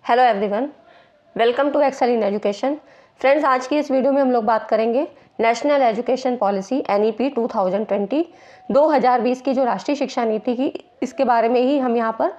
Hello everyone, welcome to excel in education. Friends, आज की इस वीडियो में हम लोग बात करेंगे नेशनल एजुकेशन पॉलिसी NEP 2020 की जो राष्ट्रीय शिक्षा नीति की, इसके बारे में ही हम यहाँ पर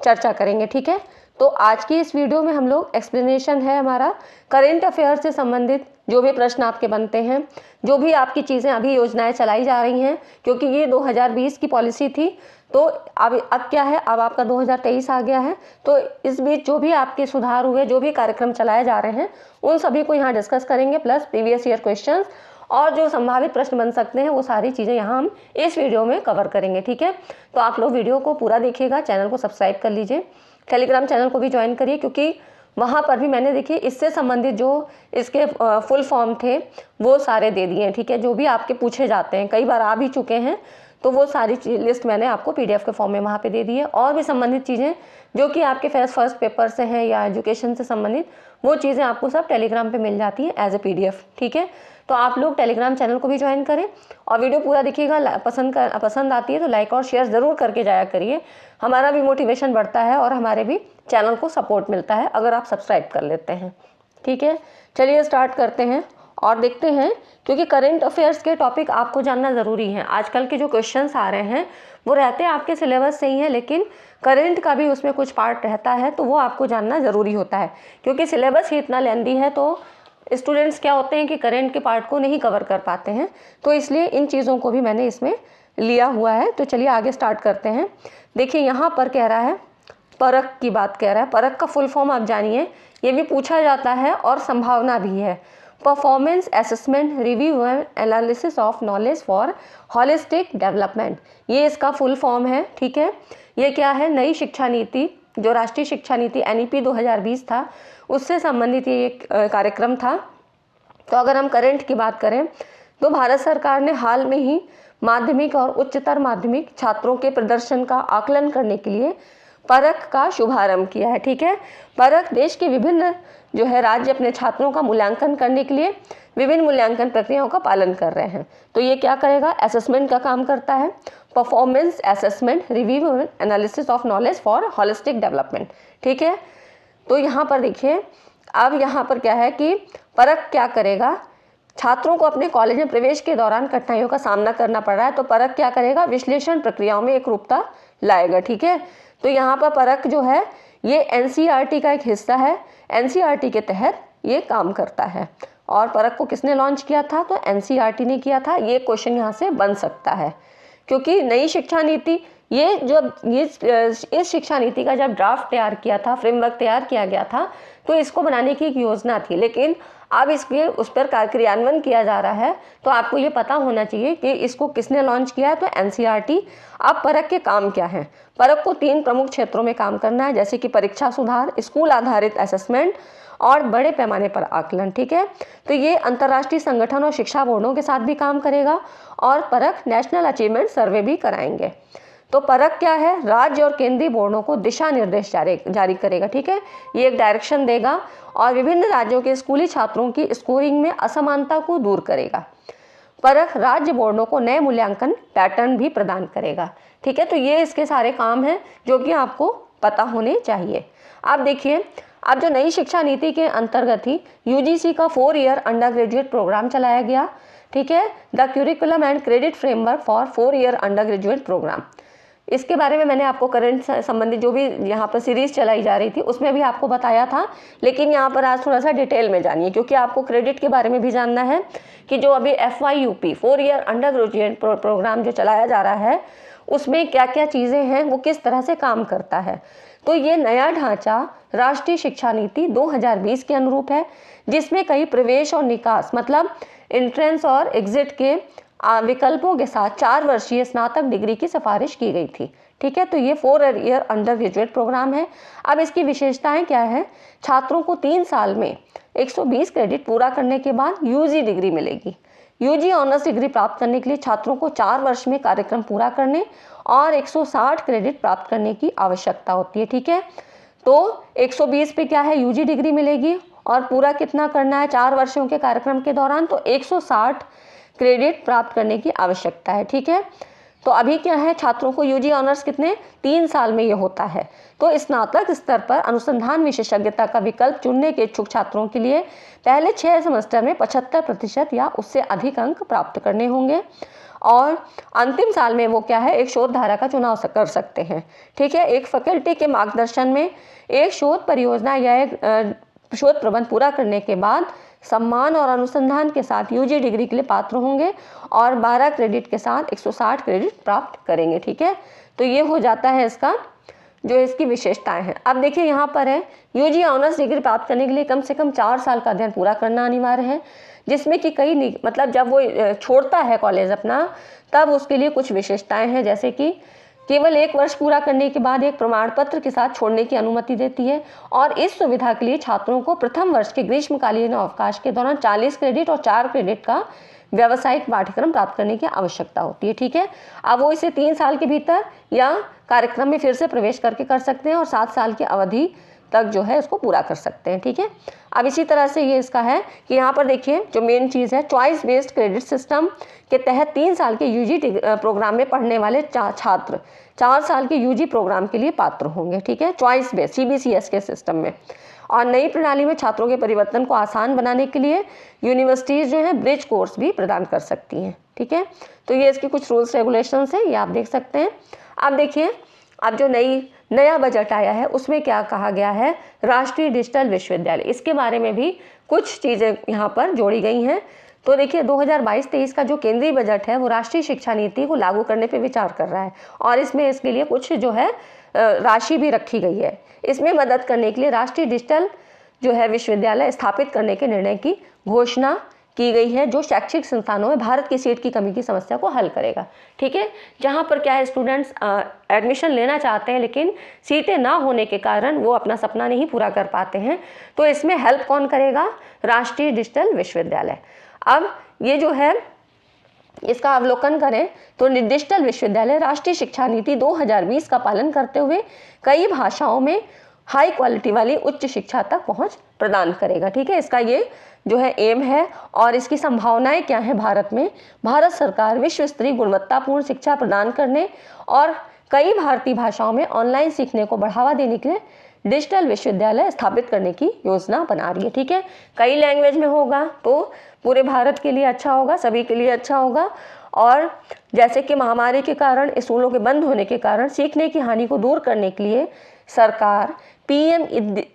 चर्चा करेंगे। ठीक है, तो आज की इस वीडियो में हम लोग एक्सप्लेनेशन है हमारा करेंट अफेयर से संबंधित जो भी प्रश्न आपके बनते हैं, जो भी आपकी चीज़ें अभी योजनाएं चलाई जा रही हैं, क्योंकि ये 2020 की पॉलिसी थी। तो अब क्या है, अब आपका 2023 आ गया है, तो इस बीच जो भी आपके सुधार हुए, जो भी कार्यक्रम चलाए जा रहे हैं, उन सभी को यहाँ डिस्कस करेंगे, प्लस प्रीवियस ईयर क्वेश्चंस और जो संभावित प्रश्न बन सकते हैं वो सारी चीज़ें यहाँ हम इस वीडियो में कवर करेंगे। ठीक है, तो आप लोग वीडियो को पूरा देखिएगा, चैनल को सब्सक्राइब कर लीजिए, टेलीग्राम चैनल को भी ज्वाइन करिए, क्योंकि वहाँ पर भी मैंने देखिए इससे संबंधित जो इसके फुल फॉर्म थे वो सारे दे दिए हैं। ठीक है, जो भी आपके पूछे जाते हैं, कई बार आ भी चुके हैं, तो वो सारी लिस्ट मैंने आपको PDF के फॉर्म में वहाँ पे दे दी है। और भी संबंधित चीज़ें जो कि आपके फर्स्ट पेपर से हैं या एजुकेशन से संबंधित, वो चीज़ें आपको सब टेलीग्राम पे मिल जाती हैं एज ए PDF। ठीक है, तो आप लोग टेलीग्राम चैनल को भी ज्वाइन करें और वीडियो पूरा देखिएगा। पसंद आती है तो लाइक और शेयर ज़रूर करके जाया करिए, हमारा भी मोटिवेशन बढ़ता है और हमारे भी चैनल को सपोर्ट मिलता है अगर आप सब्सक्राइब कर लेते हैं। ठीक है, चलिए स्टार्ट करते हैं और देखते हैं, क्योंकि करेंट अफेयर्स के टॉपिक आपको जानना ज़रूरी है। आजकल के जो क्वेश्चंस आ रहे हैं वो रहते हैं आपके सिलेबस से ही है, लेकिन करेंट का भी उसमें कुछ पार्ट रहता है, तो वो आपको जानना ज़रूरी होता है, क्योंकि सिलेबस ही इतना लेंदी है। तो स्टूडेंट्स क्या होते हैं कि करेंट के पार्ट को नहीं कवर कर पाते हैं, तो इसलिए इन चीज़ों को भी मैंने इसमें लिया हुआ है। तो चलिए आगे स्टार्ट करते हैं। देखिए यहाँ पर कह रहा है, परख की बात कह रहा है। परख का फुल फॉर्म आप जानिए, ये भी पूछा जाता है और संभावना भी है। Performance assessment review and analysis of knowledge for holistic development, ये इसका फुल फॉर्म है। ठीक है, ये क्या है, नई शिक्षा नीति, जो राष्ट्रीय शिक्षा नीति NEP 2020 था, उससे संबंधित ये एक कार्यक्रम था। तो अगर हम करंट की बात करें तो भारत सरकार ने हाल में ही माध्यमिक और उच्चतर माध्यमिक छात्रों के प्रदर्शन का आकलन करने के लिए परख का शुभारंभ किया है। ठीक है, परख देश के विभिन्न जो है राज्य अपने छात्रों का मूल्यांकन करने के लिए विभिन्न मूल्यांकन प्रक्रियाओं का पालन कर रहे हैं। तो ये क्या करेगा, असेसमेंट का काम करता है, performance assessment review and analysis of knowledge for holistic development. ठीक है, तो यहाँ पर देखिए, अब यहाँ पर क्या है कि परख क्या करेगा, छात्रों को अपने कॉलेज में प्रवेश के दौरान कठिनाइयों का सामना करना पड़ रहा है, तो परख क्या करेगा, विश्लेषण प्रक्रियाओं में एक रूपता लाएगा। ठीक है, तो यहाँ पर परख जो है ये NCERT का एक हिस्सा है, NCERT के तहत ये काम करता है। और परख को किसने लॉन्च किया था, तो NCERT ने किया था। ये क्वेश्चन यहाँ से बन सकता है, क्योंकि नई शिक्षा नीति, ये जब इस शिक्षा नीति का जब ड्राफ्ट तैयार किया था, फ्रेमवर्क तैयार किया गया था, तो इसको बनाने की एक योजना थी, लेकिन अब इसके उस पर क्रियान्वयन किया जा रहा है। तो आपको ये पता होना चाहिए कि इसको किसने लॉन्च किया है, तो NCERT। अब परख के काम क्या है, परख को 3 प्रमुख क्षेत्रों में काम करना है, जैसे कि परीक्षा सुधार, स्कूल आधारित असेसमेंट और बड़े पैमाने पर आकलन। ठीक है, तो ये अंतर्राष्ट्रीय संगठन और शिक्षा बोर्डों के साथ भी काम करेगा और परख नेशनल अचीवमेंट सर्वे भी कराएंगे। तो परख क्या है, राज्य और केंद्रीय बोर्डों को दिशा निर्देश जारी करेगा। ठीक है, ये एक डायरेक्शन देगा और विभिन्न राज्यों के स्कूली छात्रों की स्कोरिंग में असमानता को दूर करेगा। परख राज्य बोर्डों को नए मूल्यांकन पैटर्न भी प्रदान करेगा। ठीक है, तो ये इसके सारे काम हैं जो कि आपको पता होने चाहिए। आप देखिए, अब जो नई शिक्षा नीति के अंतर्गत ही UGC का 4 ईयर अंडर ग्रेजुएट प्रोग्राम चलाया गया। ठीक है, the curriculum and credit framework for 4 year undergraduate programme, इसके बारे में मैंने आपको करंट संबंधित जो भी यहाँ पर सीरीज चलाई जा रही थी उसमें भी आपको बताया था, लेकिन यहाँ पर आज थोड़ा सा डिटेल में जानिए, क्योंकि आपको क्रेडिट के बारे में भी जानना है कि जो अभी FYUP 4 year undergraduate programme जो चलाया जा रहा है, उसमें क्या क्या चीज़ें हैं, वो किस तरह से काम करता है। तो ये नया ढांचा राष्ट्रीय शिक्षा नीति 2020 के अनुरूप है, जिसमें कई प्रवेश और निकास, मतलब एंट्रेंस और एग्जिट के विकल्पों के साथ 4 वर्षीय स्नातक डिग्री की सिफारिश की गई थी। ठीक है, तो ये 4 ईयर अंडर ग्रेजुएट प्रोग्राम है। अब इसकी विशेषताएं क्या है, छात्रों को 3 साल में 120 क्रेडिट पूरा करने के बाद UG डिग्री मिलेगी। UG ऑनर्स डिग्री प्राप्त करने के लिए छात्रों को 4 वर्ष में कार्यक्रम पूरा करने और 160 क्रेडिट प्राप्त करने की आवश्यकता होती है। ठीक है, तो 120 पे क्या है, UG डिग्री मिलेगी और पूरा कितना करना है 4 वर्षों के कार्यक्रम के दौरान, तो 160 क्रेडिट प्राप्त करने की आवश्यकता है। ठीक है, तो अभी क्या है, छात्रों को यूजी ऑनर्स कितने 3 साल में ये होता है। तो स्नातक स्तर पर अनुसंधान विशेषज्ञता का विकल्प चुनने के इच्छुक छात्रों के लिए पहले 6 सेमेस्टर में 75% या उससे अधिक अंक प्राप्त करने होंगे और अंतिम साल में वो क्या है, एक शोध धारा का चुनाव कर सकते हैं। ठीक है, एक फैकल्टी के मार्गदर्शन में एक शोध परियोजना या एक शोध प्रबंध पूरा करने के बाद सम्मान और अनुसंधान के साथ यूजी डिग्री के लिए पात्र होंगे और 12 क्रेडिट के साथ 160 क्रेडिट प्राप्त करेंगे। ठीक है, तो ये हो जाता है इसका जो इसकी विशेषताएं हैं। अब देखिए यहाँ पर है, यूजी ऑनर्स डिग्री प्राप्त करने के लिए कम से कम 4 साल का अध्ययन पूरा करना अनिवार्य है, जिसमें कि कई मतलब जब वो छोड़ता है कॉलेज अपना तब उसके लिए कुछ विशेषताएं हैं, जैसे कि केवल 1 वर्ष पूरा करने के बाद एक प्रमाण पत्र के साथ छोड़ने की अनुमति देती है और इस सुविधा के लिए छात्रों को प्रथम वर्ष के ग्रीष्मकालीन अवकाश के दौरान 40 क्रेडिट और 4 क्रेडिट का व्यावसायिक पाठ्यक्रम प्राप्त करने की आवश्यकता होती है। ठीक है, अब वो इसे 3 साल के भीतर या कार्यक्रम में फिर से प्रवेश करके कर सकते हैं और 7 साल की अवधि तक जो है उसको पूरा कर सकते हैं। ठीक है, अब इसी तरह से ये इसका है कि यहाँ पर देखिए जो मेन चीज़ है, चॉइस बेस्ड क्रेडिट सिस्टम के तहत 3 साल के यूजी प्रोग्राम में पढ़ने वाले छात्र 4 साल के यूजी प्रोग्राम के लिए पात्र होंगे। ठीक है, चॉइस बेस्ड सीबीसीएस के सिस्टम में। और नई प्रणाली में छात्रों के परिवर्तन को आसान बनाने के लिए यूनिवर्सिटीज़ जो है ब्रिज कोर्स भी प्रदान कर सकती हैं। ठीक है, तो ये इसके कुछ रूल्स रेगुलेशंस हैं, ये आप देख सकते हैं। अब देखिए, अब जो नया बजट आया है उसमें क्या कहा गया है, राष्ट्रीय डिजिटल विश्वविद्यालय, इसके बारे में भी कुछ चीज़ें यहाँ पर जोड़ी गई हैं। तो देखिए 2022-23 का जो केंद्रीय बजट है वो राष्ट्रीय शिक्षा नीति को लागू करने पे विचार कर रहा है और इसमें इसके लिए कुछ जो है राशि भी रखी गई है। इसमें मदद करने के लिए राष्ट्रीय डिजिटल जो है विश्वविद्यालय स्थापित करने के निर्णय की घोषणा की गई है, जो शैक्षिक संस्थानों में भारत की सीट की कमी की समस्या को हल करेगा। ठीक है, जहाँ पर क्या है, स्टूडेंट्स एडमिशन लेना चाहते हैं लेकिन सीटें ना होने के कारण वो अपना सपना नहीं पूरा कर पाते हैं, तो इसमें हेल्प कौन करेगा, राष्ट्रीय डिजिटल विश्वविद्यालय। अब ये जो है इसका अवलोकन करें तो डिजिटल विश्वविद्यालय राष्ट्रीय शिक्षा नीति 2020 का पालन करते हुए कई भाषाओं में हाई क्वालिटी वाली उच्च शिक्षा तक पहुंच प्रदान करेगा। ठीक है, इसका ये जो है एम है और इसकी संभावनाएं क्या हैं भारत में। भारत सरकार विश्व स्तरीय गुणवत्तापूर्ण शिक्षा प्रदान करने और कई भारतीय भाषाओं में ऑनलाइन सीखने को बढ़ावा देने के लिए डिजिटल विश्वविद्यालय स्थापित करने की योजना बना रही है। ठीक है, कई लैंग्वेज में होगा तो पूरे भारत के लिए अच्छा होगा, सभी के लिए अच्छा होगा। और जैसे कि महामारी के कारण स्कूलों के बंद होने के कारण सीखने की हानि को दूर करने के लिए सरकार पीएम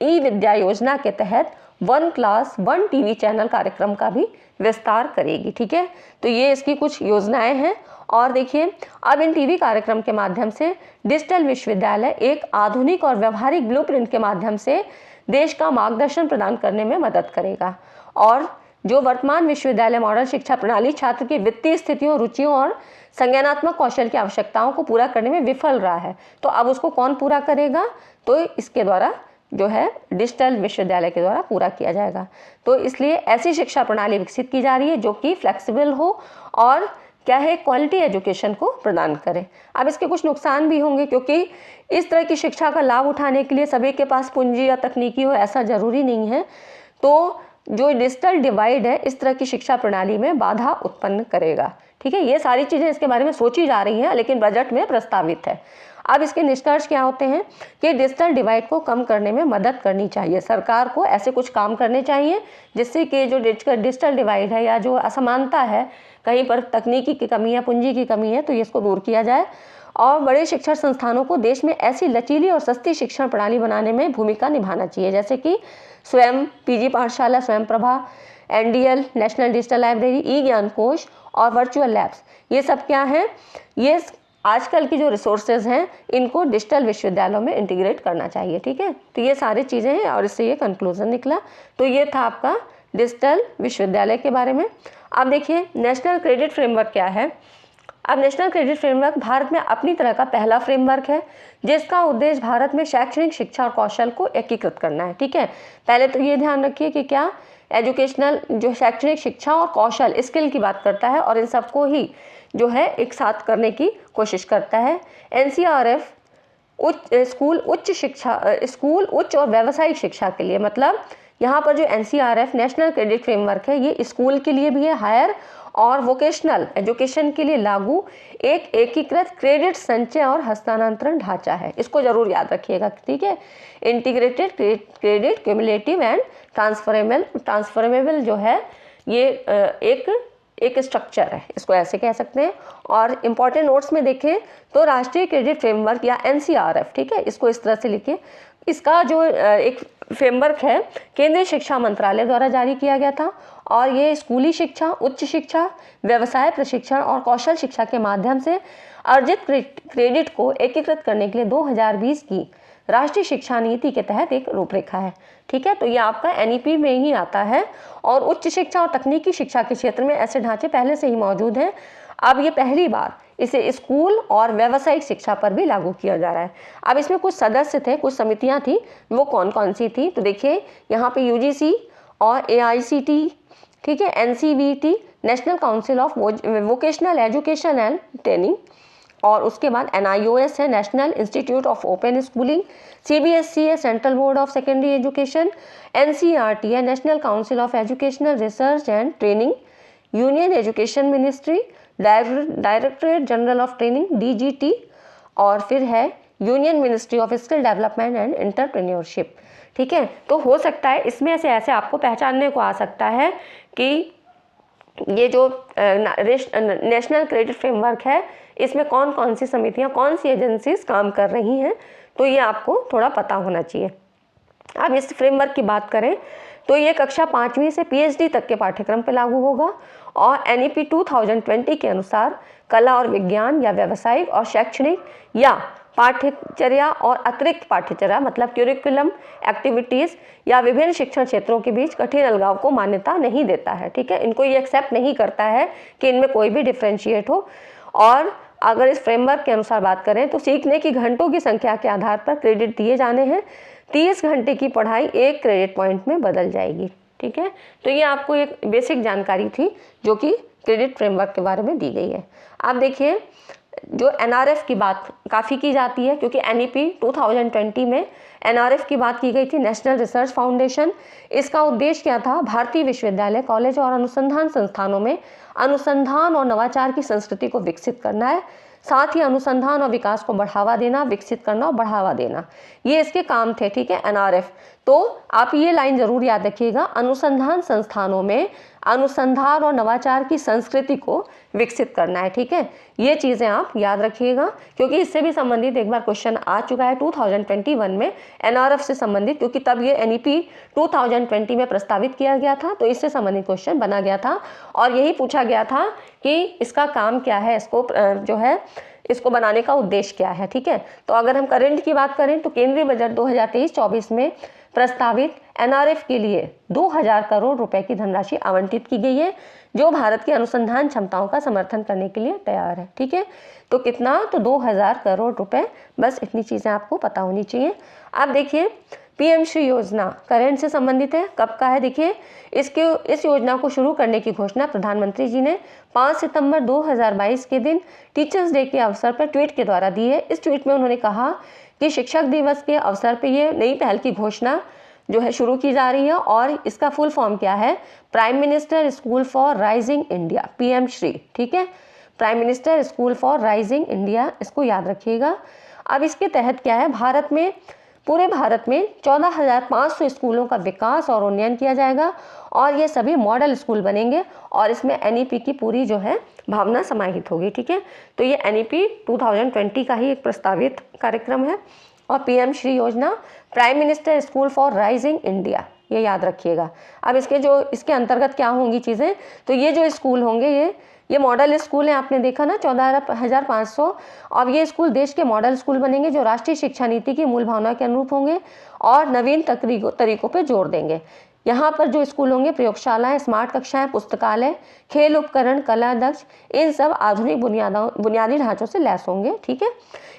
ई विद्या योजना के तहत 1 क्लास 1 टीवी चैनल कार्यक्रम का भी विस्तार करेगी। ठीक है, तो ये इसकी कुछ योजनाएं हैं। और देखिए, अब इन टीवी कार्यक्रम के माध्यम से डिजिटल विश्वविद्यालय एक आधुनिक और व्यवहारिक ब्लूप्रिंट के माध्यम से देश का मार्गदर्शन प्रदान करने में मदद करेगा। और जो वर्तमान विश्वविद्यालय मॉडल शिक्षा प्रणाली छात्र की वित्तीय स्थितियों, रुचियों और संज्ञानात्मक कौशल की आवश्यकताओं को पूरा करने में विफल रहा है, तो अब उसको कौन पूरा करेगा, तो इसके द्वारा जो है डिजिटल विश्वविद्यालय के द्वारा पूरा किया जाएगा। तो इसलिए ऐसी शिक्षा प्रणाली विकसित की जा रही है जो कि फ्लेक्सिबल हो और क्या है, क्वालिटी एजुकेशन को प्रदान करे। अब इसके कुछ नुकसान भी होंगे, क्योंकि इस तरह की शिक्षा का लाभ उठाने के लिए सभी के पास पूंजी या तकनीकी हो ऐसा जरूरी नहीं है। तो जो डिजिटल डिवाइड है इस तरह की शिक्षा प्रणाली में बाधा उत्पन्न करेगा। ठीक है, ये सारी चीज़ें इसके बारे में सोची जा रही हैं लेकिन बजट में प्रस्तावित है। अब इसके निष्कर्ष क्या होते हैं कि डिजिटल डिवाइड को कम करने में मदद करनी चाहिए। सरकार को ऐसे कुछ काम करने चाहिए जिससे कि जो डिजिटल डिवाइड है या जो असमानता है, कहीं पर तकनीकी की कमी है, पूंजी की कमी है, तो इसको दूर किया जाए। और बड़े शिक्षण संस्थानों को देश में ऐसी लचीली और सस्ती शिक्षण प्रणाली बनाने में भूमिका निभाना चाहिए, जैसे कि स्वयं PG Pathshala, Swayam Prabha, NDL national digital library, e Gyankosh और वर्चुअल लैब्स। ये सब क्या है, ये आजकल की जो रिसोर्सेज हैं इनको डिजिटल विश्वविद्यालयों में इंटीग्रेट करना चाहिए। ठीक है, तो ये सारी चीज़ें हैं और इससे ये कंक्लूजन निकला। तो ये था आपका डिजिटल विश्वविद्यालय के बारे में। अब देखिए नेशनल क्रेडिट फ्रेमवर्क क्या है। अब नेशनल क्रेडिट फ्रेमवर्क भारत में अपनी तरह का पहला फ्रेमवर्क है जिसका उद्देश्य भारत में शैक्षणिक शिक्षा और कौशल को एकीकृत करना है। ठीक है, पहले तो ये ध्यान रखिए कि क्या एजुकेशनल जो शैक्षणिक शिक्षा और कौशल स्किल की बात करता है और इन सबको ही जो है एक साथ करने की कोशिश करता है। एनसीईआरएफ स्कूल उच्च और व्यावसायिक शिक्षा के लिए, मतलब यहाँ पर जो एनसीईआरएफ नेशनल क्रेडिट फ्रेमवर्क है ये स्कूल के लिए भी है, हायर और वोकेशनल एजुकेशन के लिए लागू एक एकीकृत क्रेडिट संचय और हस्तांतरण ढांचा है। इसको जरूर याद रखिएगा, ठीक है। Integrated credit cumulative and transferable जो है ये एक स्ट्रक्चर है, इसको ऐसे कह सकते हैं। और इम्पॉर्टेंट नोट्स में देखें तो राष्ट्रीय क्रेडिट फ्रेमवर्क या NCRF, ठीक है, इसको इस तरह से लिखिए। इसका जो एक फ्रेमवर्क है केंद्रीय शिक्षा मंत्रालय द्वारा जारी किया गया था और ये स्कूली शिक्षा, उच्च शिक्षा, व्यवसाय प्रशिक्षण और कौशल शिक्षा के माध्यम से अर्जित क्रेडिट को एकीकृत करने के लिए 2020 की राष्ट्रीय शिक्षा नीति के तहत एक रूपरेखा है, ठीक है। तो ये आपका NEP में ही आता है और उच्च शिक्षा और तकनीकी शिक्षा के क्षेत्र में ऐसे ढांचे पहले से ही मौजूद हैं। अब ये पहली बार इसे स्कूल और व्यावसायिक शिक्षा पर भी लागू किया जा रहा है। अब इसमें कुछ सदस्य थे, कुछ समितियां थी, वो कौन कौन सी थी तो देखिए यहाँ पे UGC और AICT, ठीक है, NCVT, national council of vocational education and training, और उसके बाद NIOS है, national institute of open schooling, CBSE है, central board of secondary education, NCERT है, national council of educational research and training, union education ministry, directorate general of training DGT, और फिर है union ministry of skill development and entrepreneurship, ठीक है। तो हो सकता है इसमें से ऐसे आपको पहचानने को आ सकता है कि ये जो नेशनल क्रेडिट फ्रेमवर्क है इसमें कौन कौन सी समितियां, कौन सी एजेंसीज काम कर रही हैं, तो ये आपको थोड़ा पता होना चाहिए। अब इस फ्रेमवर्क की बात करें तो ये कक्षा 5वीं से PhD तक के पाठ्यक्रम पर लागू होगा और NEP 2020 के अनुसार कला और विज्ञान या व्यावसायिक और शैक्षणिक या पाठ्यचर्या और अतिरिक्त पाठ्यचर्या मतलब क्यूरिकुलम एक्टिविटीज़ या विभिन्न शिक्षण क्षेत्रों के बीच कठिन अलगाव को मान्यता नहीं देता है, ठीक है। इनको ये एक्सेप्ट नहीं करता है कि इनमें कोई भी डिफ्रेंशिएट हो। और अगर इस फ्रेमवर्क के अनुसार बात करें तो सीखने की घंटों की संख्या के आधार पर क्रेडिट दिए जाने हैं। 30 घंटे की पढ़ाई 1 क्रेडिट पॉइंट में बदल जाएगी, ठीक है। तो ये आपको एक बेसिक जानकारी थी जो कि क्रेडिट फ्रेमवर्क के बारे में दी गई है। आप देखिए जो NRF की बात काफ़ी की जाती है क्योंकि NEP 2020 में NRF की बात की गई थी, नेशनल रिसर्च फाउंडेशन। इसका उद्देश्य क्या था? भारतीय विश्वविद्यालय, कॉलेज और अनुसंधान संस्थानों में अनुसंधान और नवाचार की संस्कृति को विकसित करना है, साथ ही अनुसंधान और विकास को बढ़ावा देना, विकसित करना और बढ़ावा देना, ये इसके काम थे, ठीक है, NRF। तो आप ये लाइन जरूर याद रखिएगा, अनुसंधान संस्थानों में अनुसंधान और नवाचार की संस्कृति को विकसित करना है, ठीक है। ये चीज़ें आप याद रखिएगा क्योंकि इससे भी संबंधित एक बार क्वेश्चन आ चुका है 2021 में NRF से संबंधित, क्योंकि तब ये NEP 2020 में प्रस्तावित किया गया था, तो इससे संबंधित क्वेश्चन बना गया था और यही पूछा गया था कि इसका काम क्या है, इसको जो है इसको बनाने का उद्देश्य क्या है, ठीक है। तो अगर हम करंट की बात करें तो केंद्रीय बजट 2023-24 में प्रस्तावित NRF के लिए 2000 करोड़ रुपए की धनराशि आवंटित की गई है जो भारत की अनुसंधान क्षमताओं का समर्थन करने के लिए तैयार है, ठीक है। तो कितना? तो 2000 करोड़ रुपए, बस इतनी चीज़ें आपको पता होनी चाहिए। अब देखिए PM श्री योजना करंट से संबंधित है, कब का है? देखिए इस योजना को शुरू करने की घोषणा प्रधानमंत्री जी ने 5 सितंबर 2022 के दिन टीचर्स डे के अवसर पर ट्वीट के द्वारा दी है। इस ट्वीट में उन्होंने कहा कि शिक्षक दिवस के अवसर पर ये नई पहल की घोषणा जो है शुरू की जा रही है और इसका फुल फॉर्म क्या है? Prime minister school for rising India, PM Shri, ठीक है, prime minister school for rising India, इसको याद रखिएगा। अब इसके तहत क्या है, पूरे भारत में 14,500 स्कूलों का विकास और उन्नयन किया जाएगा और ये सभी मॉडल स्कूल बनेंगे और इसमें NEP की पूरी जो है भावना समाहित होगी, ठीक है। तो ये NEP 2020 का ही एक प्रस्तावित कार्यक्रम है और PM श्री योजना, prime minister school for rising India, ये याद रखिएगा। अब इसके अंतर्गत क्या होंगी चीज़ें, तो ये जो स्कूल होंगे ये मॉडल स्कूल है, आपने देखा ना 14,500। अब ये स्कूल देश के मॉडल स्कूल बनेंगे जो राष्ट्रीय शिक्षा नीति की मूल भावना के अनुरूप होंगे और नवीन तरीकों पे जोर देंगे। यहाँ पर जो स्कूल होंगे प्रयोगशालाएं, स्मार्ट कक्षाएं, पुस्तकालय, खेल उपकरण, कला दक्ष, इन सब आधुनिक बुनियादी ढांचों से लैस होंगे, ठीक है।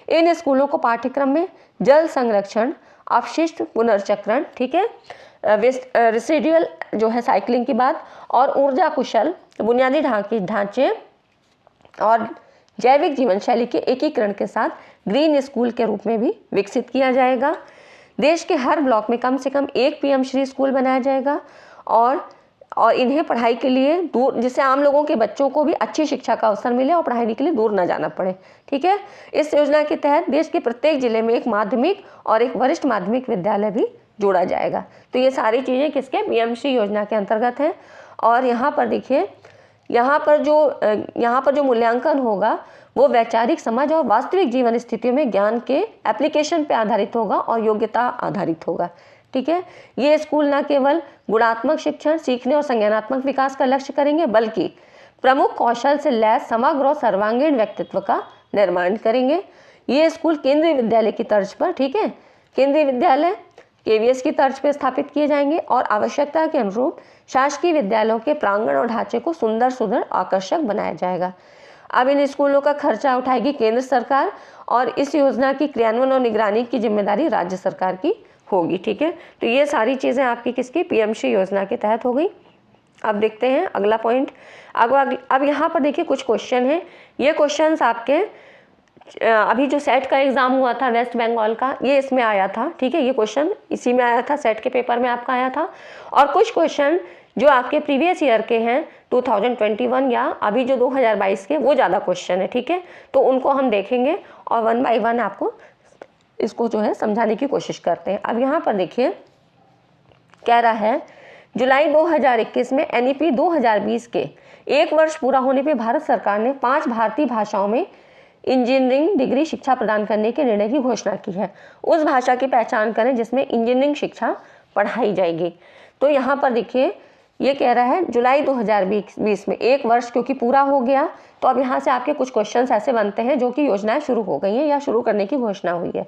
इन स्कूलों को पाठ्यक्रम में जल संरक्षण, अपशिष्ट पुनर्चक्रण, ठीक है, रेसिडुअल जो है साइकिलिंग की बात, और ऊर्जा कुशल बुनियादी ढांचे और जैविक जीवन शैली के एकीकरण के साथ ग्रीन स्कूल के रूप में भी विकसित किया जाएगा। देश के हर ब्लॉक में कम से कम एक PM श्री स्कूल बनाया जाएगा और और इन्हें पढ़ाई के लिए दूर, जिससे आम लोगों के बच्चों को भी अच्छी शिक्षा का अवसर मिले और पढ़ाई के लिए दूर न जाना पड़े। ठीक है, इस योजना के तहत देश के प्रत्येक जिले में एक माध्यमिक और एक वरिष्ठ माध्यमिक विद्यालय भी जोड़ा जाएगा। तो ये सारी चीज़ें किसके, पीएमश्री योजना के अंतर्गत हैं। और यहाँ पर देखिए, यहाँ पर जो मूल्यांकन होगा वो वैचारिक समझ और वास्तविक जीवन स्थितियों में ज्ञान के एप्लीकेशन पे आधारित होगा और योग्यता आधारित होगा। ठीक है, ये स्कूल न केवल गुणात्मक शिक्षण, सीखने और संज्ञानात्मक विकास का लक्ष्य करेंगे, बल्कि प्रमुख कौशल से लैस समग्र और सर्वांगीण व्यक्तित्व का निर्माण करेंगे। ये स्कूल केंद्रीय विद्यालय की तर्ज पर, ठीक है, केंद्रीय विद्यालय केवीएस की तर्ज पर स्थापित किए जाएंगे और आवश्यकता के अनुरूप शासकीय विद्यालयों के प्रांगण और ढांचे को सुंदर सुंदर आकर्षक बनाया जाएगा। अब इन स्कूलों का खर्चा उठाएगी केंद्र सरकार और इस योजना की क्रियान्वयन और निगरानी की जिम्मेदारी राज्य सरकार की होगी। ठीक है, तो ये सारी चीज़ें आपकी किसकी, पीएमश्री योजना के तहत हो गई। अब देखते हैं अगला पॉइंट। अब यहाँ पर देखिए कुछ क्वेश्चन हैं। ये क्वेश्चंस आपके अभी जो सेट का एग्ज़ाम हुआ था वेस्ट बंगाल का, ये इसमें आया था। ठीक है, ये क्वेश्चन इसी में आया था, सेट के पेपर में आपका आया था। और कुछ क्वेश्चन जो आपके प्रीवियस ईयर के हैं 2021 या अभी जो 2022 के, वो ज़्यादा क्वेश्चन है। ठीक है, तो उनको हम देखेंगे और 1 बाय 1 आपको इसको जो है समझाने की कोशिश करते हैं। अब यहाँ पर देखिए कह रहा है, जुलाई 2021 में एनईपी 2020 के 1 वर्ष पूरा होने पे भारत सरकार ने 5 भारतीय भाषाओं में इंजीनियरिंग डिग्री शिक्षा प्रदान करने के निर्णय की घोषणा की है। उस भाषा की पहचान करें जिसमें इंजीनियरिंग शिक्षा पढ़ाई जाएगी। तो यहाँ पर देखिए ये कह रहा है जुलाई 2020 में 1 वर्ष क्योंकि पूरा हो गया, तो अब यहाँ से आपके कुछ क्वेश्चंस ऐसे बनते हैं जो कि योजनाएं शुरू हो गई हैं या शुरू करने की घोषणा हुई है।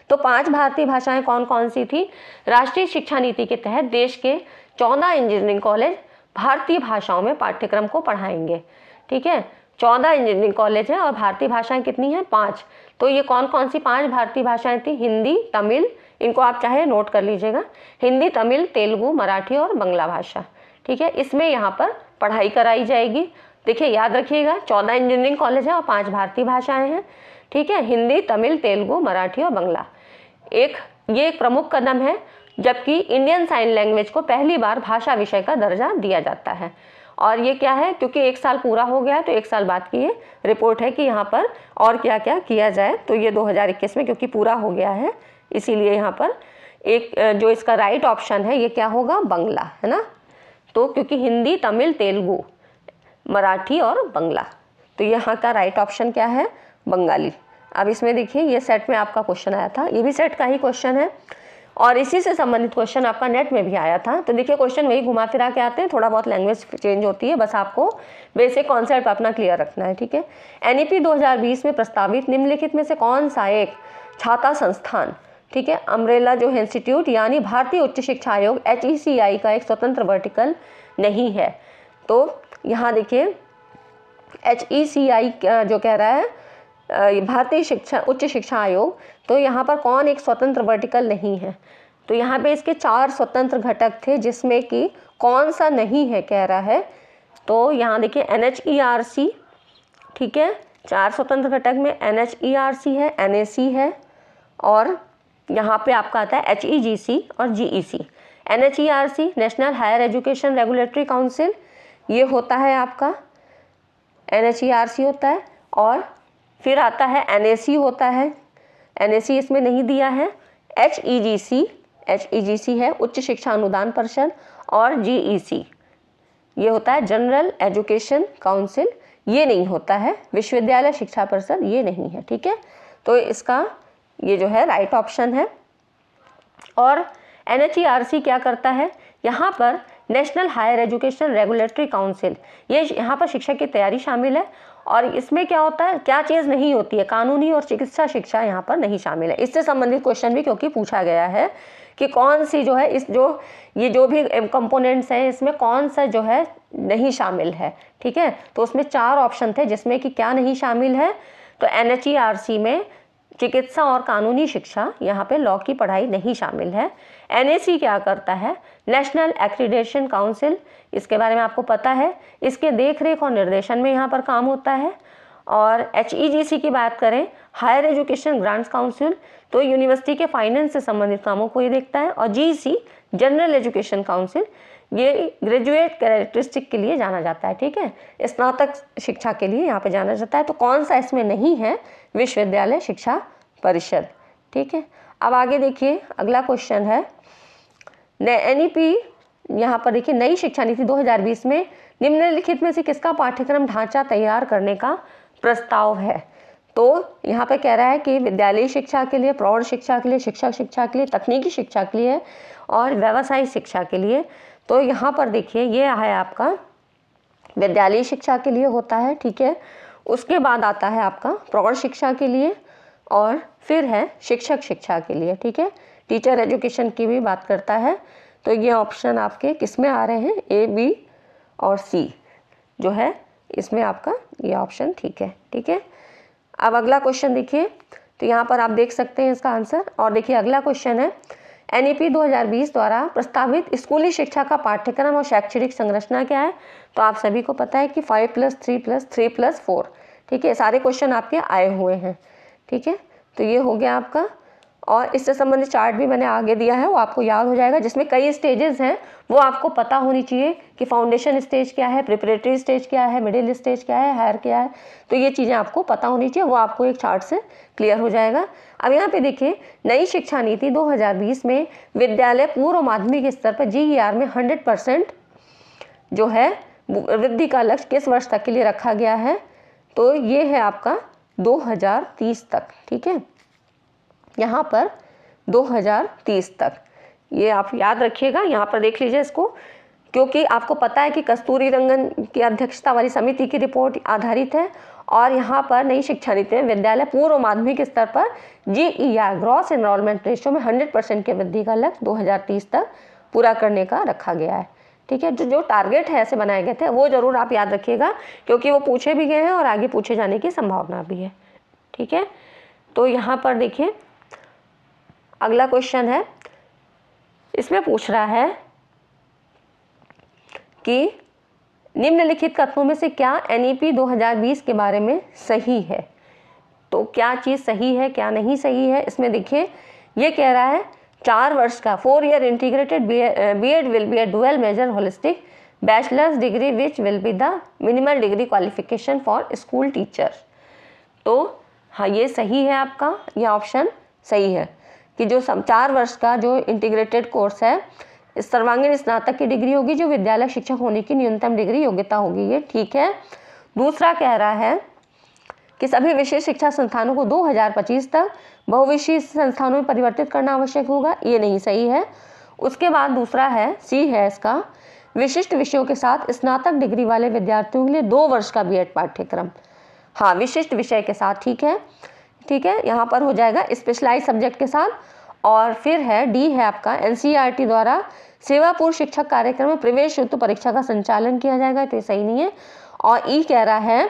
तो 5 भारतीय भाषाएं कौन कौन सी थी? राष्ट्रीय शिक्षा नीति के तहत देश के 14 इंजीनियरिंग कॉलेज भारतीय भाषाओं में पाठ्यक्रम को पढ़ाएंगे। ठीक है, 14 इंजीनियरिंग कॉलेज है और भारतीय भाषाएं कितनी हैं? 5। तो ये कौन कौन सी 5 भारतीय भाषाएं थी? हिंदी, तमिल, इनको आप चाहे नोट कर लीजिएगा, हिंदी, तमिल, तेलुगु, मराठी और बंगला भाषा। ठीक है, इसमें यहाँ पर पढ़ाई कराई जाएगी। देखिए याद रखिएगा, 14 इंजीनियरिंग कॉलेज है और 5 भारतीय भाषाएं हैं। ठीक है, हिंदी, तमिल, तेलुगु, मराठी और बंगला। ये एक प्रमुख कदम है, जबकि इंडियन साइन लैंग्वेज को पहली बार भाषा विषय का दर्जा दिया जाता है। और ये क्या है, क्योंकि 1 साल पूरा हो गया है तो 1 साल बाद की ये रिपोर्ट है कि यहाँ पर और क्या क्या किया जाए। तो ये 2021 में क्योंकि पूरा हो गया है, इसीलिए यहाँ पर एक जो इसका राइट ऑप्शन है ये क्या होगा? बंगला, है ना। तो क्योंकि हिंदी, तमिल, तेलुगु, मराठी और बंगला, तो यहाँ का राइट ऑप्शन क्या है? बंगाली। अब इसमें देखिए ये सेट में आपका क्वेश्चन आया था, ये भी सेट का ही क्वेश्चन है और इसी से संबंधित क्वेश्चन आपका नेट में भी आया था। तो देखिए क्वेश्चन वही घुमा फिरा के आते हैं, थोड़ा बहुत लैंग्वेज चेंज होती है, बस आपको बेसिक कॉन्सेप्ट अपना क्लियर रखना है। ठीक है, एनईपी 2020 में प्रस्तावित निम्नलिखित में से कौन सा एक छाता संस्थान, ठीक है, अम्ब्रेला जो इंस्टीट्यूट यानी भारतीय उच्च शिक्षा आयोग HECI का एक स्वतंत्र वर्टिकल नहीं है? तो यहाँ देखिए HECI जो कह रहा है भारतीय उच्च शिक्षा आयोग, तो यहाँ पर कौन एक स्वतंत्र वर्टिकल नहीं है? तो यहाँ पे इसके 4 स्वतंत्र घटक थे, जिसमें कि कौन सा नहीं है कह रहा है। तो यहाँ देखिए NHERC, ठीक है, 4 स्वतंत्र घटक में NHERC है, NAC है और यहाँ पे आपका आता है HEGC और GEC। NHERC national higher education regulatory council, ये होता है आपका NHERC होता है, और फिर आता है NAC होता है, NAC इसमें नहीं दिया है, HEGC है उच्च शिक्षा अनुदान परिषद, और GEC ये होता है जनरल एजुकेशन काउंसिल, ये नहीं होता है, विश्वविद्यालय शिक्षा परिषद ये नहीं है। ठीक है, तो इसका ये जो है राइट ऑप्शन है। और NHERC क्या करता है? यहाँ पर national higher education regulatory council, ये यहाँ पर शिक्षा की तैयारी शामिल है। और इसमें क्या होता है, क्या चीज़ नहीं होती है? कानूनी और चिकित्सा शिक्षा यहाँ पर नहीं शामिल है। इससे संबंधित क्वेश्चन भी क्योंकि पूछा गया है कि कौन सी जो है ये जो भी कंपोनेंट्स हैं इसमें कौन सा जो है नहीं शामिल है। ठीक है, तो उसमें 4 ऑप्शन थे जिसमें कि क्या नहीं शामिल है। तो NHERC में चिकित्सा और कानूनी शिक्षा, यहाँ पे लॉ की पढ़ाई नहीं शामिल है। NAC क्या करता है? नेशनल एक्रीडेशन काउंसिल, इसके बारे में आपको पता है, इसके देखरेख और निर्देशन में यहाँ पर काम होता है। और HEGC की बात करें, हायर एजुकेशन ग्रांट्स काउंसिल, तो यूनिवर्सिटी के फाइनेंस से संबंधित कामों को ये देखता है। और GEC जनरल एजुकेशन काउंसिल, ये ग्रेजुएट कैरेक्टरिस्टिक के लिए जाना जाता है, ठीक है, स्नातक शिक्षा के लिए यहाँ पे जाना जाता है। तो कौन सा इसमें नहीं है? विश्वविद्यालय शिक्षा परिषद, ठीक है। अब आगे देखिए, अगला क्वेश्चन है NEP, यहाँ पर देखिए नई शिक्षा नीति 2020 में निम्नलिखित में से किसका पाठ्यक्रम ढांचा तैयार करने का प्रस्ताव है? तो यहाँ पे कह रहा है कि विद्यालयी शिक्षा के लिए, प्रौढ़ शिक्षा के लिए, शिक्षक शिक्षा के लिए, तकनीकी शिक्षा के लिए और व्यावसायिक शिक्षा के लिए। तो यहाँ पर देखिए ये है आपका विद्यालयी शिक्षा के लिए होता है, ठीक है। उसके बाद आता है आपका प्रौढ़ शिक्षा के लिए और फिर है शिक्षक शिक्षा के लिए, ठीक है। टीचर एजुकेशन की भी बात करता है। तो ये ऑप्शन आपके किस में आ रहे हैं? A, B और C जो है इसमें आपका ये ऑप्शन ठीक है, ठीक है। अब अगला क्वेश्चन देखिए, तो यहाँ पर आप देख सकते हैं इसका आंसर। और देखिए अगला क्वेश्चन है NEP 2020 द्वारा प्रस्तावित स्कूली शिक्षा का पाठ्यक्रम और शैक्षणिक संरचना क्या है? तो आप सभी को पता है कि 5+3+3+4, ठीक है। सारे क्वेश्चन आपके आए हुए हैं, ठीक है। तो ये हो गया आपका, और इससे संबंधित चार्ट भी मैंने आगे दिया है, वो आपको याद हो जाएगा, जिसमें कई स्टेजेस हैं वो आपको पता होनी चाहिए कि फाउंडेशन स्टेज क्या है, प्रिपरेटरी स्टेज क्या है, मिडिल स्टेज क्या है, हायर क्या है। तो ये चीज़ें आपको पता होनी चाहिए, वो आपको एक चार्ट से क्लियर हो जाएगा। अब यहाँ पे देखिए नई शिक्षा नीति 2020 में विद्यालय पूर्व माध्यमिक स्तर पर GER में 100% जो है वृद्धि का लक्ष्य किस वर्ष तक के लिए रखा गया है? तो ये है आपका 2030 तक, ठीक है। यहाँ पर 2030 तक, ये आप याद रखिएगा। यहाँ पर देख लीजिए इसको, क्योंकि आपको पता है कि कस्तूरी रंगन की अध्यक्षता वाली समिति की रिपोर्ट आधारित है। और यहाँ पर नई शिक्षा नीति में विद्यालय पूर्व माध्यमिक स्तर पर GER ग्रॉस एनरोलमेंट रेशियो में 100% की वृद्धि का लक्ष्य 2030 तक पूरा करने का रखा गया है, ठीक है। जो टारगेट है ऐसे बनाए गए थे वो जरूर आप याद रखिएगा, क्योंकि वो पूछे भी गए हैं और आगे पूछे जाने की संभावना भी है, ठीक है। तो यहाँ पर देखिए अगला क्वेश्चन है, इसमें पूछ रहा है कि निम्नलिखित कथनों में से क्या NEP 2020 के बारे में सही है? तो क्या चीज़ सही है, क्या नहीं सही है? इसमें देखिए ये कह रहा है 4 वर्ष का 4 year integrated B.Ed will be a dual major holistic bachelors degree which will be the minimal degree qualification for school teacher. तो हाँ, ये सही है आपका, यह ऑप्शन सही है कि जो 4 वर्ष का जो इंटीग्रेटेड कोर्स है, इस सर्वांगीण स्नातक की डिग्री होगी जो विद्यालय शिक्षक होने की न्यूनतम डिग्री योग्यता होगी, ये ठीक है। दूसरा कह रहा है कि सभी विशेष शिक्षा संस्थानों को 2025 तक बहुविषयीय संस्थानों में परिवर्तित करना आवश्यक होगा, ये नहीं सही है। उसके बाद दूसरा है, C है इसका, विशिष्ट विषयों के साथ स्नातक डिग्री वाले विद्यार्थियों के लिए 2 वर्ष का B.Ed पाठ्यक्रम। हाँ, विशिष्ट विषय के साथ, ठीक है, ठीक है। यहाँ पर हो जाएगा स्पेशलाइज सब्जेक्ट के साथ। और फिर है D है आपका, NCERT द्वारा सेवा पूर्व शिक्षक कार्यक्रम में प्रवेश हेतु परीक्षा का संचालन किया जाएगा, तो ये सही नहीं है। और E कह रहा है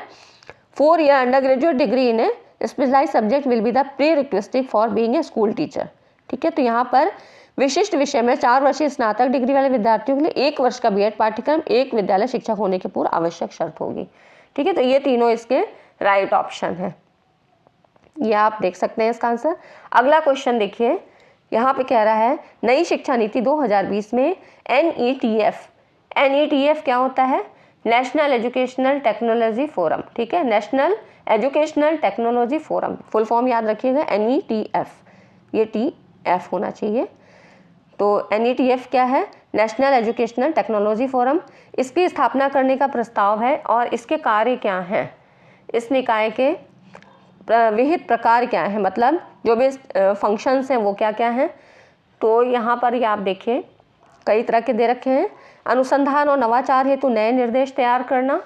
4 year undergraduate degree in specialise subject will be the pre requesting for being a school teacher, ठीक है। तो यहाँ पर विशिष्ट विषय में 4 वर्षीय स्नातक डिग्री वाले विद्यार्थियों के लिए 1 वर्ष का B.Ed पाठ्यक्रम, 1 विद्यालय शिक्षक होने के पूर्व आवश्यक शर्त होगी, ठीक है। तो ये तीनों इसके राइट ऑप्शन है, ये आप देख सकते हैं इसका आंसर। अगला क्वेश्चन देखिए, यहाँ पे कह रहा है नई शिक्षा नीति 2020 में NETF क्या होता है? नेशनल एजुकेशनल टेक्नोलॉजी फोरम, ठीक है, national educational technology forum, full form याद रखिएगा NETF, ये TF होना चाहिए। तो NETF क्या है? National educational technology forum. इसकी स्थापना करने का प्रस्ताव है और इसके कार्य क्या हैं? इस निकाय के विहित प्रकार क्या है, मतलब जो भी फंक्शंस हैं वो क्या क्या हैं? तो यहाँ पर ये आप देखिए कई तरह के दे रखे हैं। अनुसंधान और नवाचार हेतु नए निर्देश तैयार करना,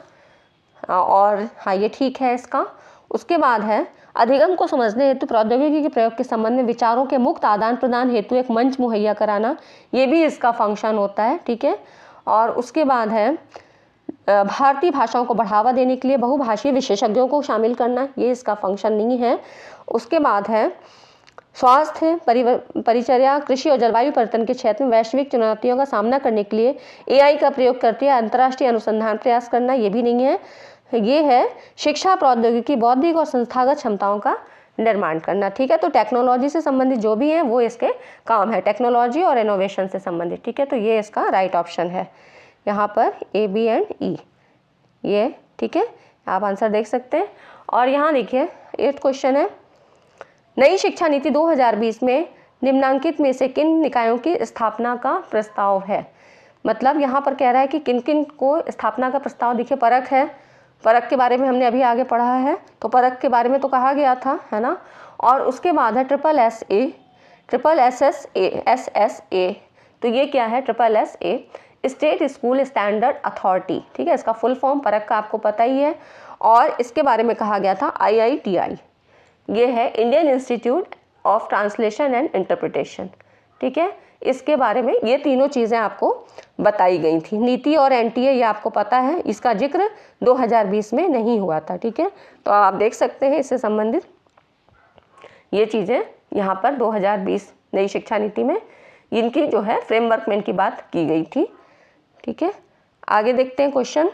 और हाँ ये ठीक है इसका। उसके बाद है अधिगम को समझने हेतु प्रौद्योगिकी के प्रयोग के संबंध में विचारों के मुक्त आदान प्रदान हेतु एक मंच मुहैया कराना, ये भी इसका फंक्शन होता है, ठीक है। और उसके बाद है भारतीय भाषाओं को बढ़ावा देने के लिए बहुभाषीय विशेषज्ञों को शामिल करना, ये इसका फंक्शन नहीं है। उसके बाद है स्वास्थ्य, परिचर्या, कृषि और जलवायु परिवर्तन के क्षेत्र में वैश्विक चुनौतियों का सामना करने के लिए AI का प्रयोग करते हुए अंतर्राष्ट्रीय अनुसंधान प्रयास करना, ये भी नहीं है। ये है शिक्षा प्रौद्योगिकी, बौद्धिक और संस्थागत क्षमताओं का निर्माण करना। ठीक है, तो टेक्नोलॉजी से संबंधित जो भी है वो इसके काम है, टेक्नोलॉजी और इनोवेशन से संबंधित। ठीक है, तो ये इसका राइट ऑप्शन है यहाँ पर A, B एंड E ये। ठीक है, आप आंसर देख सकते हैं। और यहाँ देखिए 8th क्वेश्चन है, नई शिक्षा नीति 2020 में निम्नांकित में से किन निकायों की स्थापना का प्रस्ताव है। मतलब यहाँ पर कह रहा है कि किन किन को स्थापना का प्रस्ताव। देखिए परख है, परख के बारे में हमने अभी आगे पढ़ा है, तो परख के बारे में तो कहा गया था, है ना। और उसके बाद है SSA। तो ये क्या है, SSA state school standard authority. ठीक है, इसका फुल फॉर्म परख का आपको पता ही है। और इसके बारे में कहा गया था IITI, ये है Indian institute of translation and interpretation. ठीक है, इसके बारे में ये तीनों चीज़ें आपको बताई गई थी। नीति और NTA ये आपको पता है, इसका जिक्र 2020 में नहीं हुआ था। ठीक है, तो आप देख सकते हैं इससे संबंधित ये चीज़ें यहाँ पर 2020 नई शिक्षा नीति में इनकी जो है फ्रेमवर्क में इनकी बात की गई थी। ठीक है, आगे देखते हैं क्वेश्चन।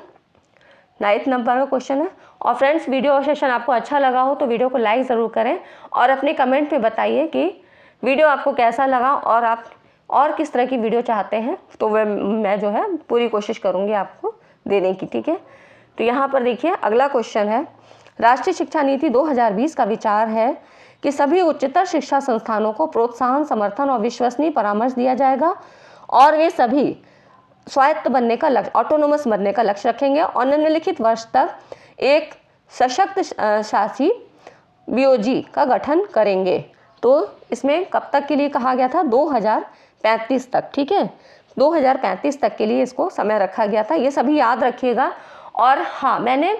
9th नंबर का क्वेश्चन है। और फ्रेंड्स, वीडियो सेशन आपको अच्छा लगा हो तो वीडियो को लाइक ज़रूर करें और अपने कमेंट में बताइए कि वीडियो आपको कैसा लगा और आप और किस तरह की वीडियो चाहते हैं, तो वह मैं जो है पूरी कोशिश करूँगी आपको देने की। ठीक है, तो यहाँ पर देखिए अगला क्वेश्चन है, राष्ट्रीय शिक्षा नीति 2020 का विचार है कि सभी उच्चतर शिक्षा संस्थानों को प्रोत्साहन, समर्थन और विश्वसनीय परामर्श दिया जाएगा और वे सभी स्वायत्त बनने का लक्ष्य, ऑटोनोमस बनने का लक्ष्य रखेंगे और निम्नलिखित वर्ष तक एक सशक्त शासी BOG का गठन करेंगे। तो इसमें कब तक के लिए कहा गया था, 2035 तक। ठीक है, 2035 तक के लिए इसको समय रखा गया था, ये सभी याद रखिएगा। और हाँ, मैंने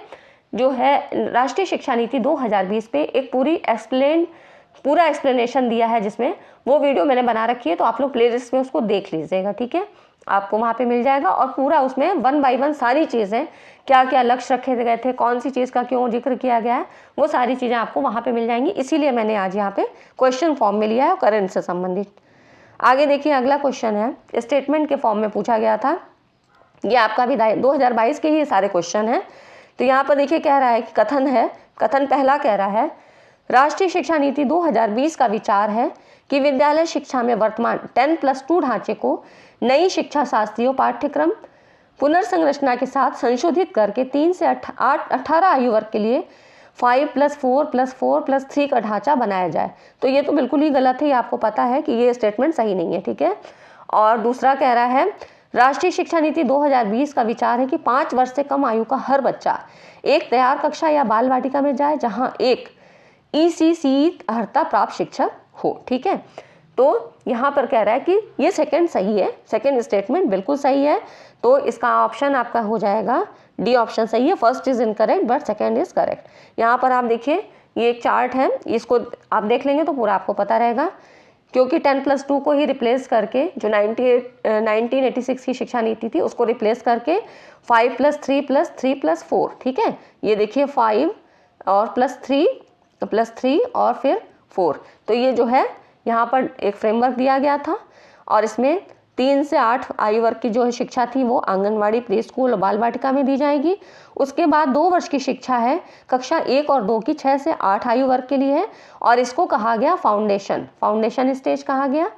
जो है राष्ट्रीय शिक्षा नीति 2020 पे एक पूरा एक्सप्लेनेशन दिया है, जिसमें वो वीडियो मैंने बना रखी है, तो आप लोग प्लेलिस्ट में उसको देख लीजिएगा। ठीक है, आपको वहाँ पे मिल जाएगा और पूरा उसमें 1 by 1 सारी चीज़ें, क्या क्या लक्ष्य रखे गए थे, कौन सी चीज़ का क्यों जिक्र किया गया है, वो सारी चीज़ें आपको वहाँ पे मिल जाएंगी। इसीलिए मैंने आज यहाँ पे क्वेश्चन फॉर्म में लिया है, करंट से संबंधित। आगे देखिए अगला क्वेश्चन है, स्टेटमेंट के फॉर्म में पूछा गया था। ये आपका भी 2022 के ही सारे क्वेश्चन हैं। तो यहाँ पर देखिए कह रहा है कि कथन है, कथन पहला कह रहा है, राष्ट्रीय शिक्षा नीति 2020 का विचार है कि विद्यालय शिक्षा में वर्तमान 10+2 ढांचे को नई शिक्षा शास्त्रीय पाठ्यक्रम पुनर्संरचना के साथ संशोधित करके 3 से 18 आयु वर्ग के लिए 5+4+4+3 का ढांचा बनाया जाए। तो ये तो बिल्कुल ही गलत है, ये आपको पता है कि ये स्टेटमेंट सही नहीं है। ठीक है, और दूसरा कह रहा है, राष्ट्रीय शिक्षा नीति 2020 का विचार है कि 5 वर्ष से कम आयु का हर बच्चा एक तैयार कक्षा या बाल वाटिका में जाए जहां एक ECCE अर्हता प्राप्त शिक्षक हो। ठीक है, तो यहाँ पर कह रहा है कि ये सेकंड सही है, सेकंड स्टेटमेंट बिल्कुल सही है। तो इसका ऑप्शन आपका हो जाएगा D ऑप्शन सही है। First is incorrect but second is correct. यहाँ पर आप देखिए ये एक चार्ट है, इसको आप देख लेंगे तो पूरा आपको पता रहेगा, क्योंकि 10+2 को ही रिप्लेस करके जो 1986 की शिक्षा नीति थी उसको रिप्लेस करके 5+3+3+4। ठीक है, ये देखिए 5 और +3 और फिर 4। तो ये जो है यहाँ पर एक फ्रेमवर्क दिया गया था और इसमें 3 से 8 आयु वर्ग की जो है शिक्षा थी वो आंगनवाड़ी, प्ले स्कूल और बाल वाटिका में दी जाएगी। उसके बाद 2 वर्ष की शिक्षा है कक्षा 1 और 2 की 6 से 8 आयु वर्ग के लिए है और इसको कहा गया फाउंडेशन स्टेज कहा गया।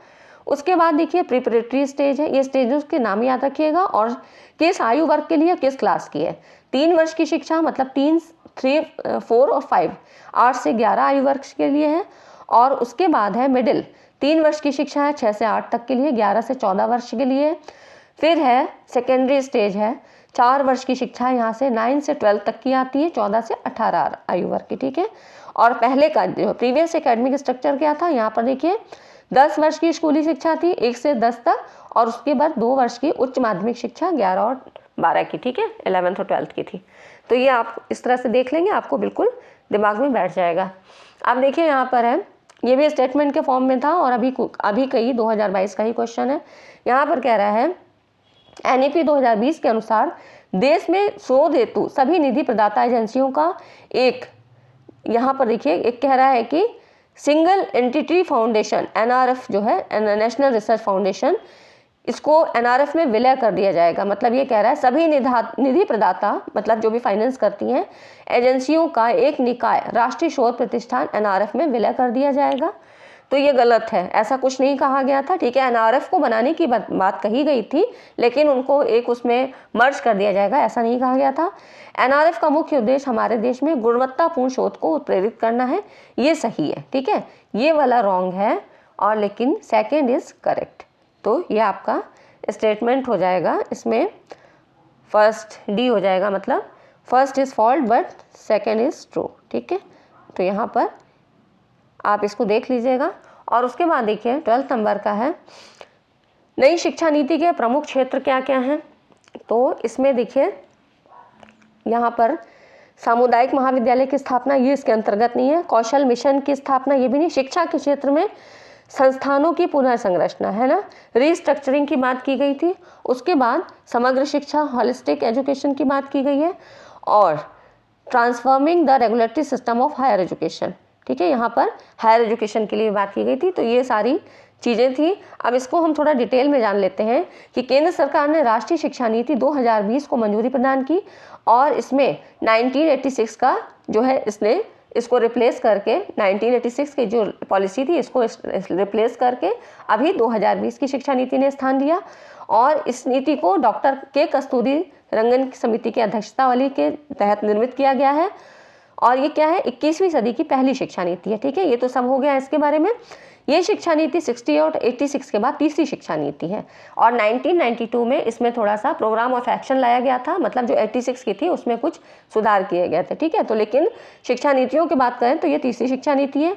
उसके बाद देखिए प्रिपरेटरी स्टेज है, ये स्टेज के नाम याद रखिएगा और किस आयु वर्ग के लिए किस क्लास की है। 3 वर्ष की शिक्षा मतलब 3, 4 और 5 8 से 11 आयु वर्ग के लिए है। और उसके बाद है मिडिल, 3 वर्ष की शिक्षा है 6 से 8 तक के लिए, 11 से 14 वर्ष के लिए। फिर है सेकेंडरी स्टेज है, 4 वर्ष की शिक्षा यहाँ से 9 से 12 तक की आती है, 14 से 18 आयु वर्ग की। ठीक है, और पहले का जो प्रीवियस एकेडमिक स्ट्रक्चर क्या था, यहाँ पर देखिए 10 वर्ष की स्कूली शिक्षा थी 1 से 10 तक और उसके बाद 2 वर्ष की उच्च माध्यमिक शिक्षा 11 और 12 की। ठीक है, 11th और 12th की थी। तो ये आप इस तरह से देख लेंगे, आपको बिल्कुल दिमाग में बैठ जाएगा। अब देखिए यहाँ पर है, ये भी स्टेटमेंट के फॉर्म में था और अभी कई 2022 का ही क्वेश्चन है। यहाँ पर कह रहा है NEP 2020 के अनुसार देश में शोध हेतु सभी निधि प्रदाता एजेंसियों का एक, यहाँ पर देखिए एक कह रहा है कि सिंगल एंटिटी फाउंडेशन NRF जो है नेशनल रिसर्च फाउंडेशन, इसको एनआरएफ में विलय कर दिया जाएगा। मतलब ये कह रहा है सभी निधि प्रदाता, मतलब जो भी फाइनेंस करती हैं एजेंसियों का एक निकाय राष्ट्रीय शोध प्रतिष्ठान एनआरएफ में विलय कर दिया जाएगा। तो ये गलत है, ऐसा कुछ नहीं कहा गया था। ठीक है, एनआरएफ को बनाने की बात कही गई थी, लेकिन उनको एक उसमें मर्ज कर दिया जाएगा, ऐसा नहीं कहा गया था। एनआरएफ का मुख्य उद्देश्य हमारे देश में गुणवत्तापूर्ण शोध को उत्प्रेरित करना है, ये सही है। ठीक है, ये वाला रॉन्ग है और लेकिन सेकेंड इज करेक्ट। तो ये आपका स्टेटमेंट हो जाएगा, इसमें फर्स्ट डी हो जाएगा, मतलब first is fault but second is true. ठीक है, तो यहाँ पर आप इसको देख लीजिएगा। और उसके बाद देखिए 12 नंबर का है, नई शिक्षा नीति के प्रमुख क्षेत्र क्या क्या हैं। तो इसमें देखिए यहाँ पर सामुदायिक महाविद्यालय की स्थापना, ये इसके अंतर्गत नहीं है। कौशल मिशन की स्थापना, ये भी नहीं। शिक्षा के क्षेत्र में संस्थानों की पुनर्संरचना, है ना, रीस्ट्रक्चरिंग की बात की गई थी। उसके बाद समग्र शिक्षा, होलिस्टिक एजुकेशन की बात की गई है और transforming the regulatory system of higher education. ठीक है, यहाँ पर हायर एजुकेशन के लिए बात की गई थी। तो ये सारी चीज़ें थी। अब इसको हम थोड़ा डिटेल में जान लेते हैं कि केंद्र सरकार ने राष्ट्रीय शिक्षा नीति 2020 को मंजूरी प्रदान की और इसमें 1986 का जो है इसको रिप्लेस करके 1986 की जो पॉलिसी थी इसको रिप्लेस करके अभी 2020 की शिक्षा नीति ने स्थान दिया। और इस नीति को डॉक्टर के कस्तूरी रंगन समिति की अध्यक्षता वाली के तहत निर्मित किया गया है। और ये क्या है, 21वीं सदी की पहली शिक्षा नीति है। ठीक है, ये तो सब हो गया इसके बारे में। ये शिक्षा नीति 60 और 86 के बाद तीसरी शिक्षा नीति है और 1992 में इसमें थोड़ा सा प्रोग्राम ऑफ एक्शन लाया गया था, मतलब जो 86 की थी उसमें कुछ सुधार किए गए थे। ठीक है, तो लेकिन शिक्षा नीतियों की बात करें तो ये तीसरी शिक्षा नीति है।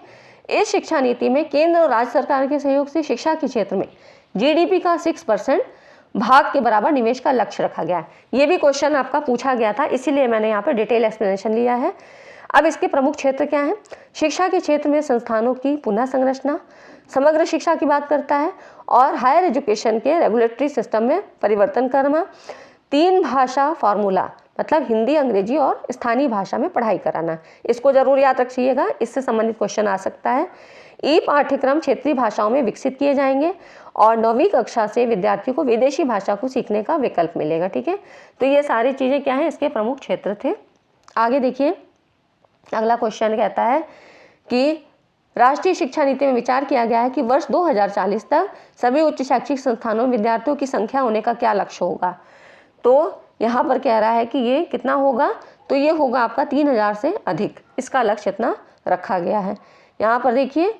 इस शिक्षा नीति में केंद्र और राज्य सरकार के सहयोग से शिक्षा के क्षेत्र में जीडीपी का 6% भाग के बराबर निवेश का लक्ष्य रखा गया है। ये भी क्वेश्चन आपका पूछा गया था, इसीलिए मैंने यहाँ पर डिटेल एक्सप्लेनेशन लिया है। अब इसके प्रमुख क्षेत्र क्या हैं? शिक्षा के क्षेत्र में संस्थानों की पुनः संरचना, समग्र शिक्षा की बात करता है और हायर एजुकेशन के रेगुलेटरी सिस्टम में परिवर्तन करना, 3 भाषा फार्मूला, मतलब हिंदी, अंग्रेजी और स्थानीय भाषा में पढ़ाई कराना। इसको जरूर याद रखिएगा, इससे संबंधित क्वेश्चन आ सकता है। ई पाठ्यक्रम क्षेत्रीय भाषाओं में विकसित किए जाएंगे और 9वीं कक्षा से विद्यार्थियों को विदेशी भाषा को सीखने का विकल्प मिलेगा। ठीक है, तो ये सारी चीज़ें क्या हैं, इसके प्रमुख क्षेत्र थे। आगे देखिए, अगला क्वेश्चन कहता है कि राष्ट्रीय शिक्षा नीति में विचार किया गया है कि वर्ष 2040 तक सभी उच्च शैक्षिक संस्थानों में विद्यार्थियों की संख्या होने का क्या लक्ष्य होगा। तो यहाँ पर कह रहा है कि ये कितना होगा, तो ये होगा आपका 3000 से अधिक, इसका लक्ष्य इतना रखा गया है। यहाँ पर देखिए,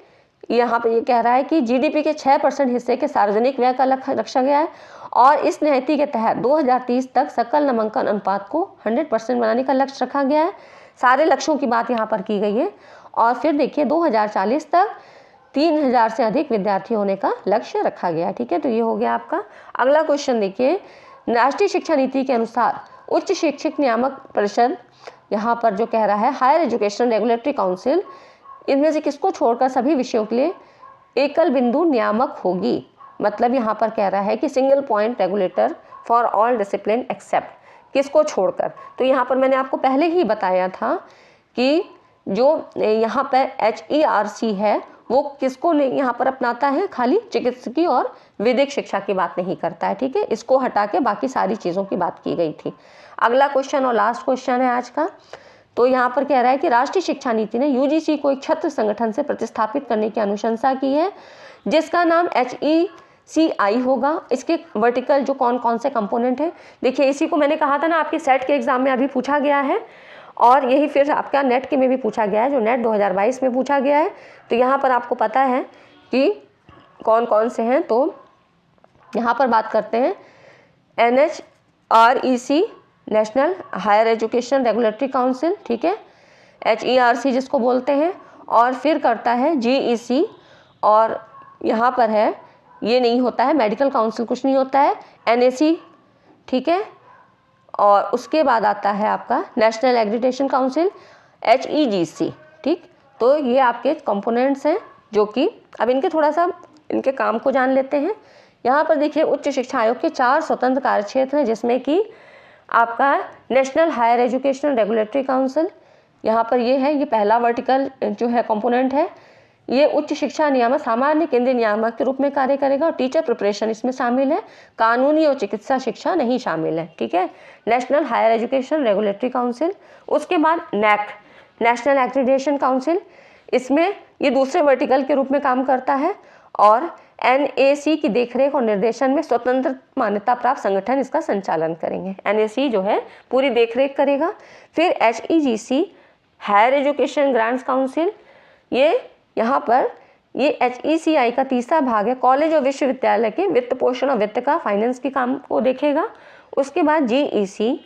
यहाँ पर ये कह रहा है कि जीडीपी के 6% हिस्से के सार्वजनिक व्यय का लक्ष्य रखा गया है और इस नीति के तहत 2030 तक सकल नामांकन अनुपात को 100% बनाने का लक्ष्य रखा गया है। सारे लक्ष्यों की बात यहाँ पर की गई है। और फिर देखिए 2040 तक 3000 से अधिक विद्यार्थी होने का लक्ष्य रखा गया है। ठीक है, तो ये हो गया आपका। अगला क्वेश्चन देखिए, राष्ट्रीय शिक्षा नीति के अनुसार उच्च शैक्षिक नियामक परिषद, यहाँ पर जो कह रहा है हायर एजुकेशन रेगुलेटरी काउंसिल, इनमें से किसको छोड़कर सभी विषयों के लिए एकल बिंदु नियामक होगी। मतलब यहाँ पर कह रहा है कि single point regulator for all discipline except, किसको छोड़कर। तो यहाँ पर मैंने आपको पहले ही बताया था कि जो यहाँ पर HERC है वो किसको यहाँ पर अपनाता है, खाली चिकित्सकीय और विधिक शिक्षा की बात नहीं करता है। ठीक है, इसको हटा के बाकी सारी चीज़ों की बात की गई थी। अगला क्वेश्चन और लास्ट क्वेश्चन है आज का। तो यहाँ पर कह रहा है कि राष्ट्रीय शिक्षा नीति ने UGC को एक छत्र संगठन से प्रतिस्थापित करने की अनुशंसा की है जिसका नाम HECI होगा। इसके वर्टिकल जो कौन कौन से कंपोनेंट है, देखिए इसी को मैंने कहा था ना, आपके सेट के एग्जाम में अभी पूछा गया है और यही फिर आपका नेट के में भी पूछा गया है, जो नेट 2022 में पूछा गया है। तो यहाँ पर आपको पता है कि कौन कौन से हैं। तो यहाँ पर बात करते हैं NHREC, national higher education regulatory council, ठीक है, HERC जिसको बोलते हैं, और फिर करता है GEC, और यहाँ पर है ये नहीं होता है, मेडिकल काउंसिल कुछ नहीं होता है, NAC, ठीक है, और उसके बाद आता है आपका नेशनल एग्रीडेशन काउंसिल HEGC। ठीक, तो ये आपके कंपोनेंट्स हैं जो कि अब इनके थोड़ा सा इनके काम को जान लेते हैं। यहाँ पर देखिए उच्च शिक्षा आयोग के 4 स्वतंत्र कार्यक्षेत्र हैं जिसमें कि आपका national higher education regulatory council, यहाँ पर ये है, ये पहला वर्टिकल जो है कंपोनेंट है। ये उच्च शिक्षा नियामक सामान्य केंद्रीय नियामक के रूप में कार्य करेगा और टीचर प्रिपरेशन इसमें शामिल है, कानूनी और चिकित्सा शिक्षा नहीं शामिल है, ठीक है। National higher education regulatory council, उसके बाद नैक, नेशनल एक्रीडिटेशन काउंसिल, इसमें ये दूसरे वर्टिकल के रूप में काम करता है और NAC की देखरेख और निर्देशन में स्वतंत्र मान्यता प्राप्त संगठन इसका संचालन करेंगे। NAC जो है पूरी देखरेख करेगा। फिर HEGC higher education grants council, ये यहाँ पर ये HECI का तीसरा भाग है, कॉलेज और विश्वविद्यालय के वित्त पोषण और वित्त का फाइनेंस के काम को देखेगा। उसके बाद GEC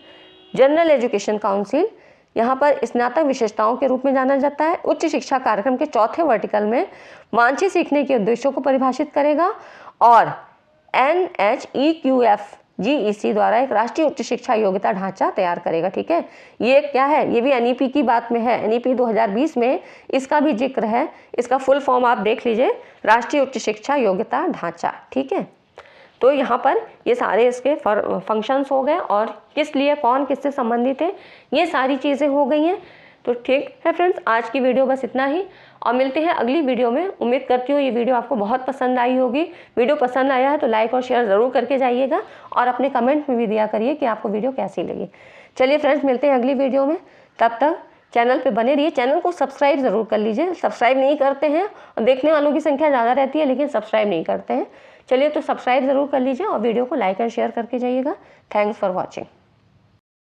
जनरल एजुकेशन काउंसिल, यहाँ पर स्नातक विशेषताओं के रूप में जाना जाता है। उच्च शिक्षा कार्यक्रम के चौथे वर्टिकल में वांछित सीखने के उद्देश्यों को परिभाषित करेगा और NHEQF GEC द्वारा एक राष्ट्रीय उच्च शिक्षा योग्यता ढांचा तैयार करेगा, ठीक है। ये क्या है, ये भी NEP की बात में है, NEP 2020 में इसका भी जिक्र है। इसका फुल फॉर्म आप देख लीजिए, राष्ट्रीय उच्च शिक्षा योग्यता ढांचा, ठीक है। तो यहाँ पर ये सारे इसके फंक्शंस हो गए और किस लिए, कौन किससे संबंधित है, ये सारी चीज़ें हो गई हैं। तो ठीक है फ्रेंड्स, आज की वीडियो बस इतना ही और मिलते हैं अगली वीडियो में। उम्मीद करती हूँ ये वीडियो आपको बहुत पसंद आई होगी। वीडियो पसंद आया है तो लाइक और शेयर ज़रूर करके जाइएगा और अपने कमेंट में भी दिया करिए कि आपको वीडियो कैसी लगी। चलिए फ्रेंड्स, मिलते हैं अगली वीडियो में, तब तक चैनल पे बने रहिए। चैनल को सब्सक्राइब ज़रूर कर लीजिए, सब्सक्राइब नहीं करते हैं और देखने वालों की संख्या ज़्यादा रहती है लेकिन सब्सक्राइब नहीं करते हैं। चलिए तो सब्सक्राइब ज़रूर कर लीजिए और वीडियो को लाइक और शेयर करके जाइएगा। Thanks for watching.